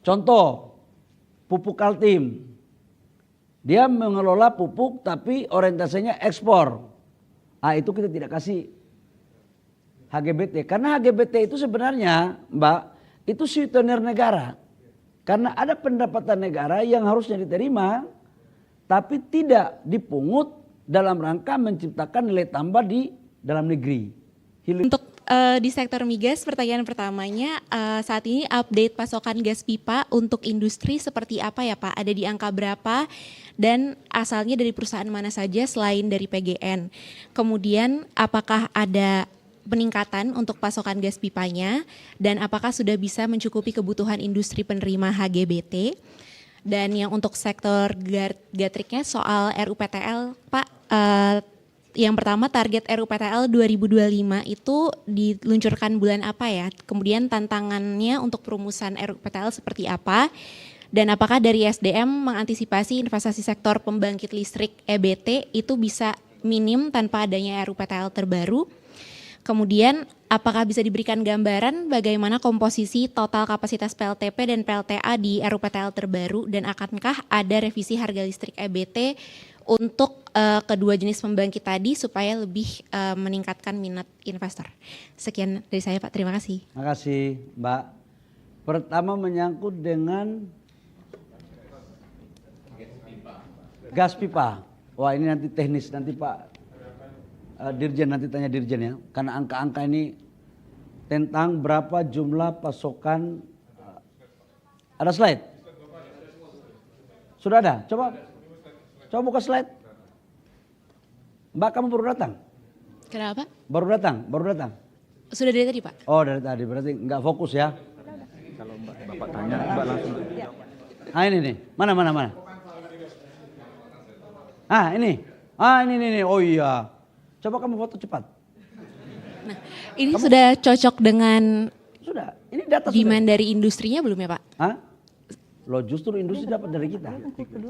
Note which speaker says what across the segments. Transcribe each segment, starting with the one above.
Speaker 1: Contoh, pupuk Kaltim. Dia mengelola pupuk tapi orientasinya ekspor. Itu kita tidak kasih HGBT. Karena HGBT itu sebenarnya, Mbak, itu sweetener negara. Karena ada pendapatan negara yang harusnya diterima, tapi tidak dipungut dalam rangka menciptakan nilai tambah di dalam negeri.
Speaker 2: Untuk di sektor migas, pertanyaan pertamanya, saat ini update pasokan gas pipa untuk industri seperti apa ya Pak? Ada di angka berapa dan asalnya dari perusahaan mana saja selain dari PGN? Kemudian apakah ada peningkatan untuk pasokan gas pipanya dan apakah sudah bisa mencukupi kebutuhan industri penerima HGBT? Dan yang untuk sektor gatriknya soal RUPTL, Pak, yang pertama target RUPTL 2025 itu diluncurkan bulan apa ya? Kemudian tantangannya untuk perumusan RUPTL seperti apa? Dan apakah dari SDM mengantisipasi investasi sektor pembangkit listrik EBT itu bisa minim tanpa adanya RUPTL terbaru? Kemudian apakah bisa diberikan gambaran bagaimana komposisi total kapasitas PLTP dan PLTA di RUPTL terbaru dan akankah ada revisi harga listrik EBT untuk kedua jenis pembangkit tadi supaya lebih meningkatkan minat investor. Sekian dari saya Pak, terima kasih.
Speaker 1: Terima kasih Mbak. Pertama menyangkut dengan gas pipa. Wah ini nanti teknis, nanti Pak Dirjen nanti tanya Dirjen ya. Karena angka-angka ini tentang berapa jumlah pasokan. Ada slide? Sudah ada? Coba buka slide. Mbak, kamu baru datang?
Speaker 2: Kenapa?
Speaker 1: Baru datang?
Speaker 2: Sudah dari tadi Pak.
Speaker 1: Oh dari tadi, berarti nggak fokus ya?
Speaker 3: Kalau Bapak tanya, Mbak langsung.
Speaker 1: Ini nih, mana? Ini. Oh iya. Coba kamu foto cepat.
Speaker 2: Nah, ini sudah cocok dengan
Speaker 1: Sudah, ini data
Speaker 2: demand
Speaker 1: sudah.
Speaker 2: dari industrinya belum ya Pak?
Speaker 1: Loh justru industri dapat dari kita.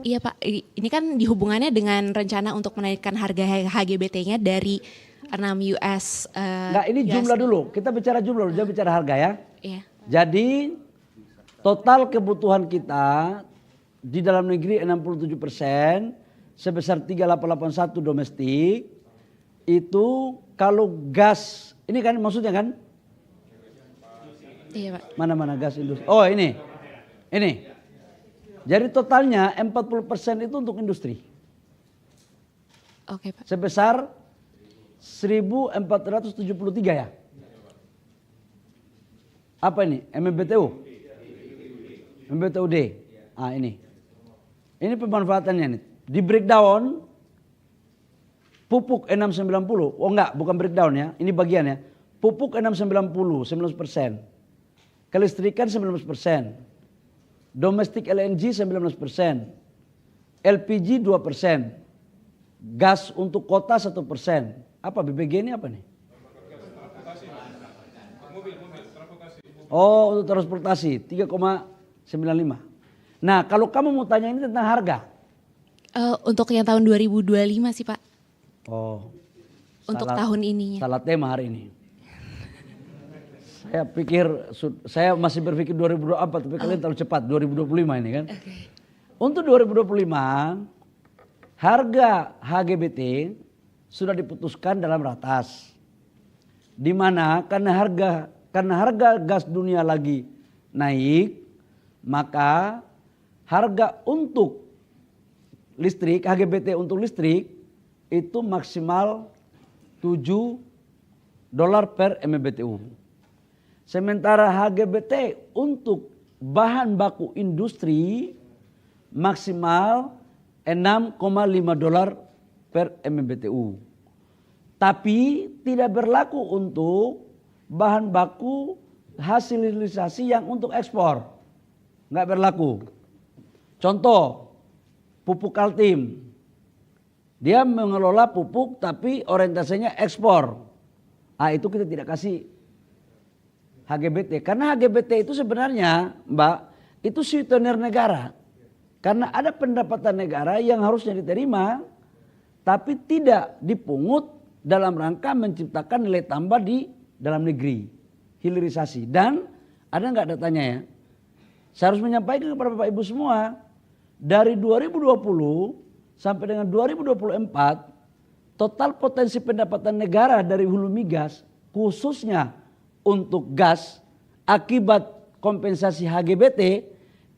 Speaker 2: Iya Pak, ini kan dihubungannya dengan rencana untuk menaikkan harga HGBT-nya dari 6 US.
Speaker 1: Enggak, ini jumlah dulu. Kita bicara jumlah dulu, jangan bicara harga ya.
Speaker 2: Iya.
Speaker 1: Jadi total kebutuhan kita di dalam negeri 67%, sebesar 3881 domestik. Itu kalau gas, ini kan maksudnya kan?
Speaker 2: Iya Pak.
Speaker 1: Mana gas industri? Oh ini. Jadi totalnya 40% itu untuk industri.
Speaker 2: Oke Pak.
Speaker 1: Sebesar 1473 ya. Apa ini? MMBTU? MMBTUD. Ini. Ini pemanfaatannya nih. Di breakdown pupuk 690. Oh enggak, bukan breakdown ya. Ini bagiannya. Pupuk 690, 19%. Kelistrikan 19%. Domestik LNG 19%, LPG 2%, gas untuk kota 1%. Apa BBG ini apa nih? Oh untuk transportasi 3,95. Nah kalau kamu mau tanya ini tentang harga.
Speaker 2: Untuk yang tahun 2025 sih Pak.
Speaker 1: Oh.
Speaker 2: Untuk tahun ininya.
Speaker 1: Salah tema hari ini. Saya masih berpikir 2024, tapi kalian terlalu cepat, 2025 ini kan.
Speaker 2: Okay.
Speaker 1: Untuk 2025, harga HGBT sudah diputuskan dalam ratas. Di mana karena harga gas dunia lagi naik, maka harga untuk listrik, HGBT untuk listrik itu maksimal $7 per MMBTU. Sementara HGBT untuk bahan baku industri maksimal $6,5 per MMBTU. Tapi tidak berlaku untuk bahan baku hasil hilirisasi yang untuk ekspor. Nggak berlaku. Contoh, pupuk Kaltim. Dia mengelola pupuk tapi orientasinya ekspor. Itu kita tidak kasih HGBT. Karena HGBT itu sebenarnya Mbak, itu sweetener negara. Karena ada pendapatan negara yang harusnya diterima, tapi tidak dipungut dalam rangka menciptakan nilai tambah di dalam negeri. Hilirisasi. Dan ada nggak datanya ya? Saya harus menyampaikan kepada Bapak Ibu semua, dari 2020 sampai dengan 2024, total potensi pendapatan negara dari hulu migas, khususnya untuk gas, akibat kompensasi HGBT,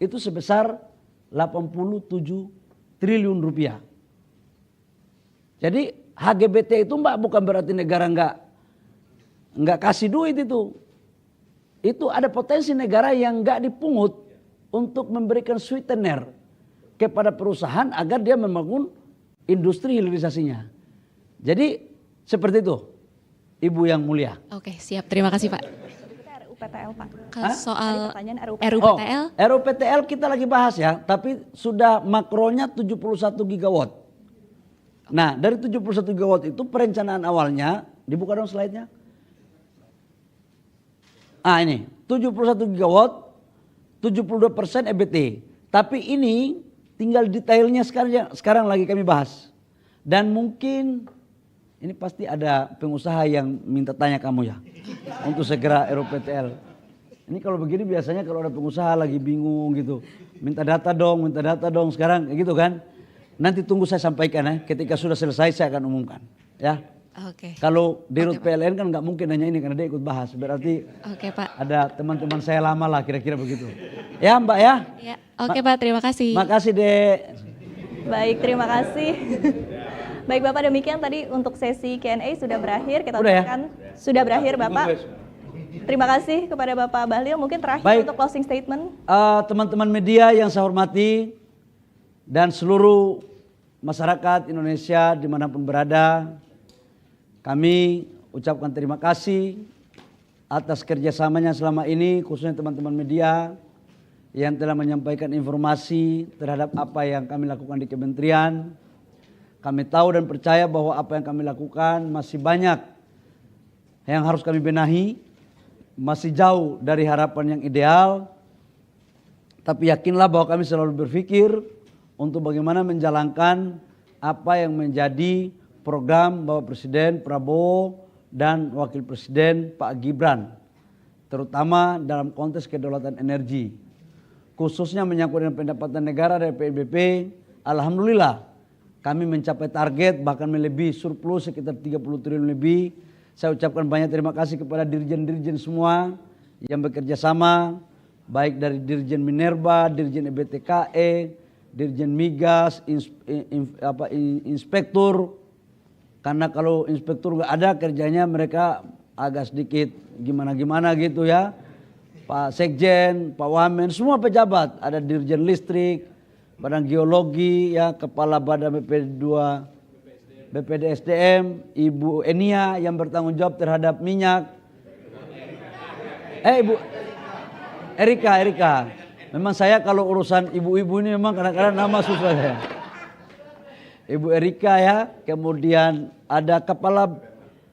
Speaker 1: itu sebesar 87 triliun rupiah. Jadi HGBT itu Mbak bukan berarti negara nggak kasih duit itu. Itu ada potensi negara yang nggak dipungut untuk memberikan sweetener kepada perusahaan agar dia membangun industri hilirisasinya. Jadi seperti itu, Ibu yang mulia.
Speaker 2: Oke, siap. Terima kasih, Pak.
Speaker 4: RUPTL, Pak.
Speaker 2: Soal
Speaker 4: Pertanyaan
Speaker 2: RUPTL.
Speaker 1: RUPTL kita lagi bahas ya, tapi sudah makronya 71 gigawatt. Nah, dari 71 gigawatt itu perencanaan awalnya, dibuka dong slide-nya. Ini 71 gigawatt, 72% EBT. Tapi ini tinggal detailnya sekarang lagi kami bahas. Dan mungkin ini pasti ada pengusaha yang minta tanya kamu ya, untuk segera RUPTL. Ini kalau begini biasanya kalau ada pengusaha lagi bingung gitu, minta data dong sekarang gitu kan. Nanti tunggu saya sampaikan ya, ketika sudah selesai saya akan umumkan ya.
Speaker 2: Oke.
Speaker 1: Kalau di RUT
Speaker 2: Pak.
Speaker 1: PLN kan nggak mungkin hanya ini karena dia ikut bahas, berarti
Speaker 2: Oke, Pak.
Speaker 1: ada teman-teman saya lama lah kira-kira begitu. Ya Mbak ya.
Speaker 2: Ya, oke Pak, terima kasih.
Speaker 1: Makasih Dek.
Speaker 4: Baik, terima kasih. Baik Bapak, demikian tadi untuk sesi Q&A sudah berakhir. Kita
Speaker 1: Udah ya?
Speaker 4: ucapkan sudah berakhir Bapak. Terima kasih kepada Bapak Bahlil. Mungkin terakhir
Speaker 1: Baik.
Speaker 4: untuk closing statement.
Speaker 1: Teman-teman media yang saya hormati dan seluruh masyarakat Indonesia dimanapun berada, kami ucapkan terima kasih atas kerjasamanya selama ini, khususnya teman-teman media yang telah menyampaikan informasi terhadap apa yang kami lakukan di kementerian. Kami tahu dan percaya bahwa apa yang kami lakukan masih banyak yang harus kami benahi, masih jauh dari harapan yang ideal. Tapi yakinlah bahwa kami selalu berpikir untuk bagaimana menjalankan apa yang menjadi program Bapak Presiden Prabowo dan Wakil Presiden Pak Gibran, terutama dalam konteks kedaulatan energi, khususnya menyangkut dengan pendapatan negara dari PNBP. Alhamdulillah kami mencapai target, bahkan melebihi surplus sekitar 30 triliun lebih. Saya ucapkan banyak terima kasih kepada dirjen-dirjen semua yang bekerja sama, baik dari Dirjen Minerba, Dirjen EBTKE, Dirjen Migas, inspektur. Karena kalau inspektur nggak ada kerjanya mereka agak sedikit gimana-gimana gitu ya. Pak Sekjen, Pak Wamen, semua pejabat, ada Dirjen Listrik, Badan Geologi, ya, Kepala Badan BPDSDM, Ibu Enia yang bertanggung jawab terhadap minyak. Ibu Erika. Memang saya kalau urusan ibu-ibu ini memang kadang-kadang nama susah saya. Ibu Erika ya, kemudian ada Kepala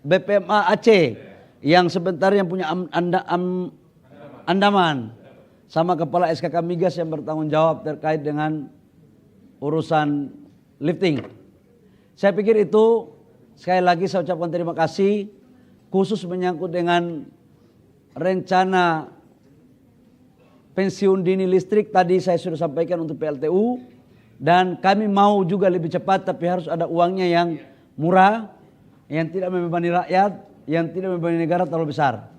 Speaker 1: BPMA Aceh yang sebentar yang punya Andaman, sama Kepala SKK Migas yang bertanggung jawab terkait dengan urusan lifting. Saya pikir itu sekali lagi saya ucapkan terima kasih, khusus menyangkut dengan rencana pensiun dini listrik tadi saya sudah sampaikan untuk PLTU, dan kami mau juga lebih cepat tapi harus ada uangnya yang murah, yang tidak membebani rakyat, yang tidak membebani negara terlalu besar.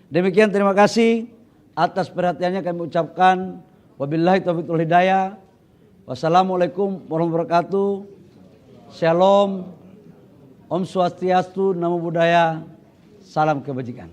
Speaker 1: Demikian, terima kasih atas perhatiannya kami ucapkan. Wabillahi taufiq wal hidayah. Wassalamualaikum warahmatullahi wabarakatuh. Shalom. Om Swastiastu, Namo Buddhaya. Salam kebajikan.